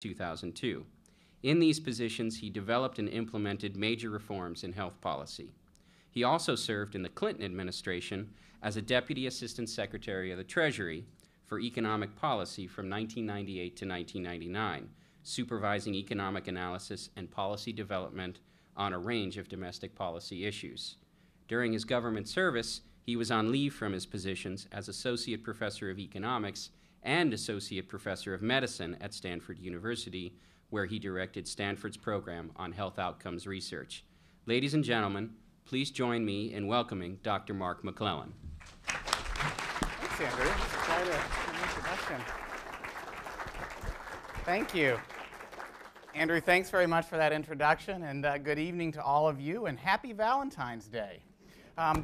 2002. In these positions, he developed and implemented major reforms in health policy. He also served in the Clinton administration as a Deputy Assistant Secretary of the Treasury for Economic Policy from 1998 to 1999, supervising economic analysis and policy development on a range of domestic policy issues. During his government service, he was on leave from his positions as Associate Professor of Economics and Associate Professor of Medicine at Stanford University, where he directed Stanford's program on health outcomes research. Ladies and gentlemen, please join me in welcoming Dr. Mark McClellan. Thanks, Andrew. Quite an introduction. Thank you. Andrew, thanks very much for that introduction, and good evening to all of you, and happy Valentine's Day.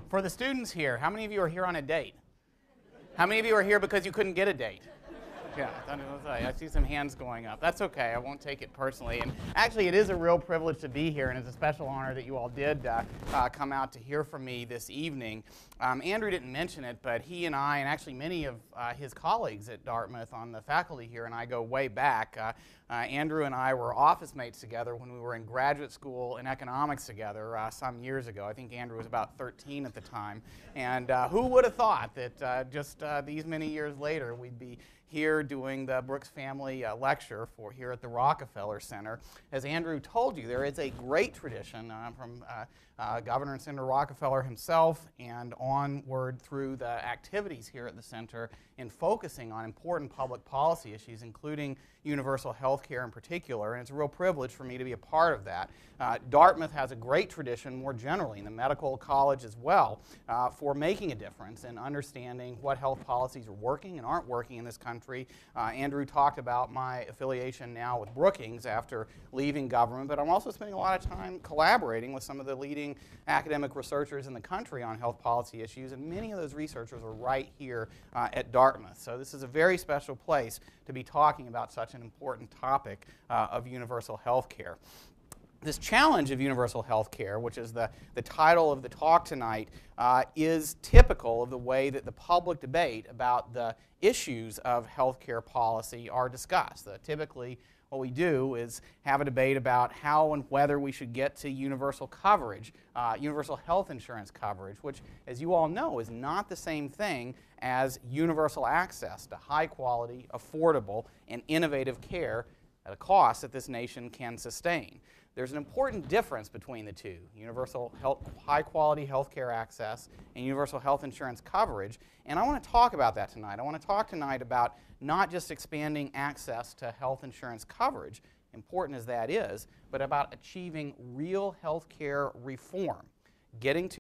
For the students here, how many of you are here on a date? How many of you are here because you couldn't get a date? Yeah, I see some hands going up. That's okay. I won't take it personally. And actually, it is a real privilege to be here, and it's a special honor that you all did come out to hear from me this evening. Andrew didn't mention it, but he and I, and actually many of his colleagues at Dartmouth on the faculty here, and I go way back. Andrew and I were office mates together when we were in graduate school in economics together some years ago. I think Andrew was about 13 at the time. And who would have thought that just these many years later we'd be here doing the Brooks Family lecture for here at the Rockefeller Center. As Andrew told you, there is a great tradition from Governor and Senator Rockefeller himself and onward through the activities here at the center in focusing on important public policy issues, including universal health care in particular, and it's a real privilege for me to be a part of that. Dartmouth has a great tradition more generally, in the medical college as well, for making a difference and understanding what health policies are working and aren't working in this country. Andrew talked about my affiliation now with Brookings after leaving government, but I'm also spending a lot of time collaborating with some of the leading academic researchers in the country on health policy issues, and many of those researchers are right here at Dartmouth. So this is a very special place to be talking about such an important topic of universal health care. This challenge of universal health care, which is the title of the talk tonight, is typical of the way that the public debate about the issues of health care policy are discussed. Typically, what we do is have a debate about how and whether we should get to universal coverage, universal health insurance coverage, which, as you all know, is not the same thing as universal access to high quality, affordable, and innovative care at a cost that this nation can sustain. There's an important difference between the two, universal high-quality health care access and universal health insurance coverage, and I want to talk about that tonight. I want to talk tonight about not just expanding access to health insurance coverage, important as that is, but about achieving real health care reform, getting to